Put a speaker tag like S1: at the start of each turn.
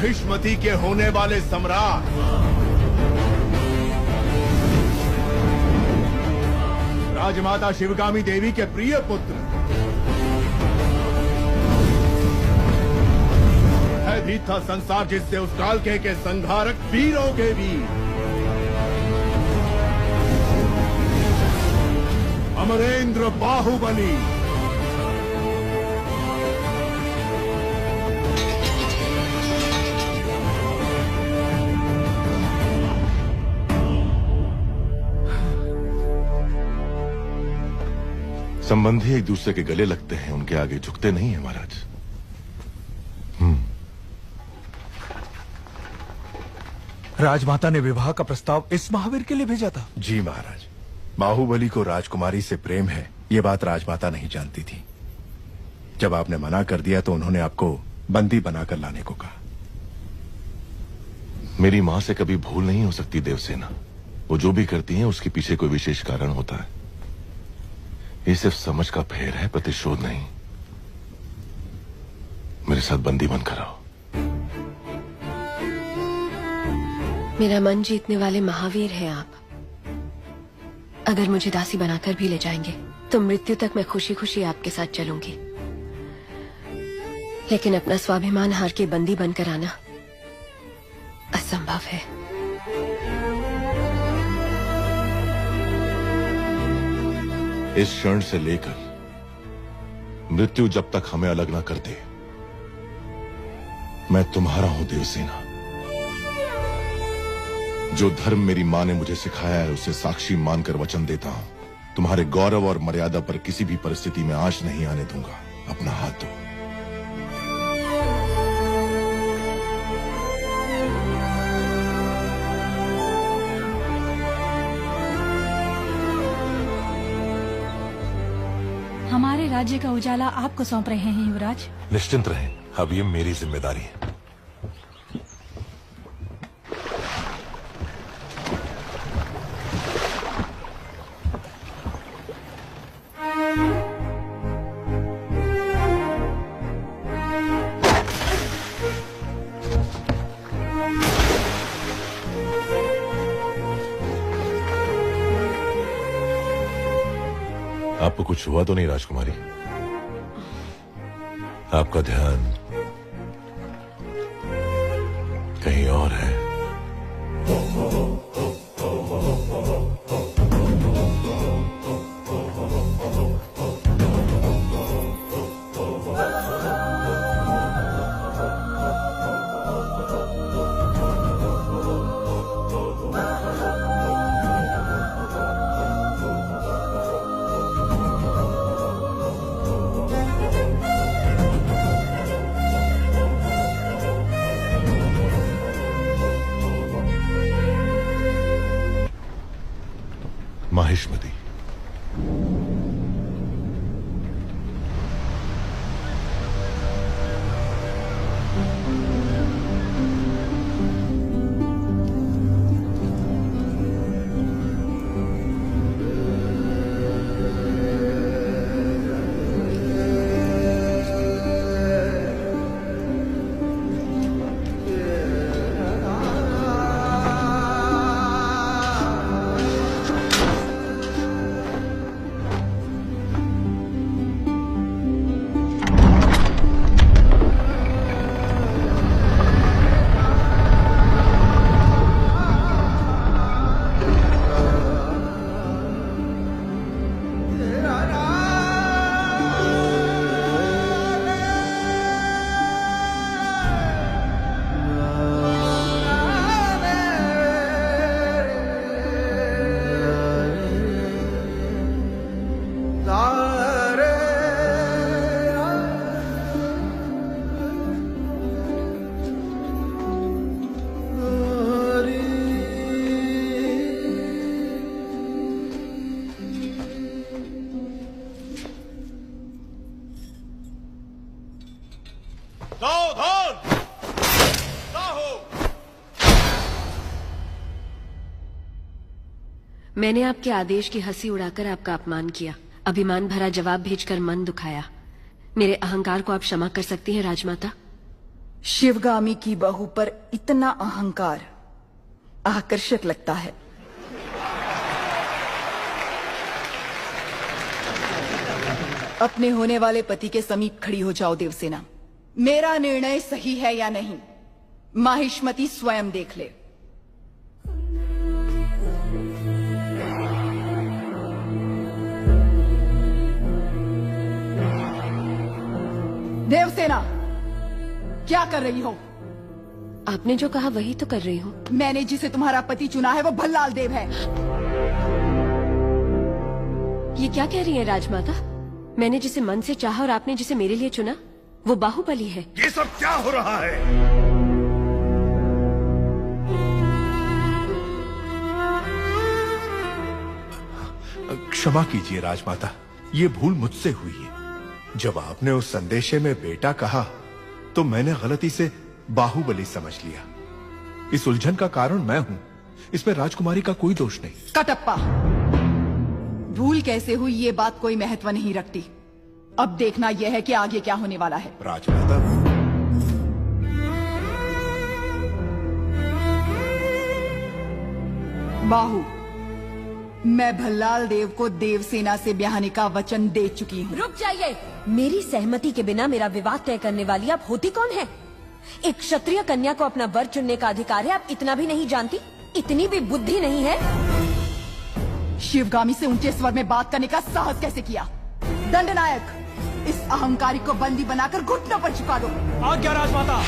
S1: महिष्मती के होने वाले सम्राट राजमाता शिवगामी देवी के प्रिय पुत्र भयभीत था संसार जिससे उस काल के संहारक वीरों के वीर अमरेंद्र बाहुबली।
S2: संबंधी एक दूसरे के गले लगते हैं, उनके आगे झुकते नहीं है महाराज।
S3: राजमाता ने विवाह का प्रस्ताव इस महावीर के लिए भेजा था।
S4: जी महाराज, बाहुबली को राजकुमारी से प्रेम है, ये बात राजमाता नहीं जानती थी। जब आपने मना कर दिया तो उन्होंने आपको बंदी बनाकर लाने को कहा।
S2: मेरी मां से कभी भूल नहीं हो सकती देवसेना। वो जो भी करती है उसके पीछे कोई विशेष कारण होता है। ये सिर्फ समझ का फेर है, प्रतिशोध नहीं। मेरे साथ बंदी बनकर आओ।
S5: मेरा मन जीतने वाले महावीर हैं आप। अगर मुझे दासी बनाकर भी ले जाएंगे तो मृत्यु तक मैं खुशी खुशी आपके साथ चलूंगी, लेकिन अपना स्वाभिमान हार के बंदी बनकर आना असंभव है।
S2: इस क्षण से लेकर मृत्यु जब तक हमें अलग ना कर दे, मैं तुम्हारा हूं देवसेना। जो धर्म मेरी मां ने मुझे सिखाया है उसे साक्षी मानकर वचन देता हूं, तुम्हारे गौरव और मर्यादा पर किसी भी परिस्थिति में आंच नहीं आने दूंगा। अपना हाथ दो।
S6: हमारे राज्य का उजाला आपको सौंप रहे हैं युवराज।
S2: निश्चिंत रहें, अब ये मेरी जिम्मेदारी है। आपको कुछ हुआ तो नहीं राजकुमारी? आपका ध्यान कहीं और है। महिष्मती,
S5: मैंने आपके आदेश की हंसी उड़ाकर आपका अपमान किया, अभिमान भरा जवाब भेजकर मन दुखाया। मेरे अहंकार को आप क्षमा कर सकती हैं राजमाता?
S7: शिवगामी की बहू पर इतना अहंकार आकर्षक लगता है। अपने होने वाले पति के समीप खड़ी हो जाओ देवसेना। मेरा निर्णय सही है या नहीं, माहिष्मती स्वयं देख ले। देवसेना, क्या कर रही हो?
S5: आपने जो कहा वही तो कर रही हूँ।
S7: मैंने जिसे तुम्हारा पति चुना है वो भल्लाल देव है।
S5: ये क्या कह रही है राजमाता? मैंने जिसे मन से चाहा और आपने जिसे मेरे लिए चुना वो बाहुबली है।
S1: ये सब क्या हो रहा है?
S4: क्षमा कीजिए राजमाता, ये भूल मुझसे हुई है। जब आपने उस संदेशे में बेटा कहा तो मैंने गलती से बाहुबली समझ लिया। इस उलझन का कारण मैं हूं, इसमें राजकुमारी का कोई दोष नहीं।
S7: कटप्पा, भूल कैसे हुई ये बात कोई महत्व नहीं रखती। अब देखना यह है कि आगे क्या होने वाला है।
S4: राजमाता,
S7: बाहु, मैं भल्लाल देव को देवसेना से ब्याहने का वचन दे चुकी हूँ।
S8: रुक जाइए। मेरी सहमति के बिना मेरा विवाह तय करने वाली आप होती कौन है? एक क्षत्रिय कन्या को अपना वर चुनने का अधिकार है, आप इतना भी नहीं जानती? इतनी भी बुद्धि नहीं है?
S7: शिवगामी से ऊंचे स्वर में बात करने का साहस कैसे किया? दंडनायक, इस अहंकारी को बंदी बनाकर घुटनों पर झुका दो।
S3: आज्ञा राजमाता।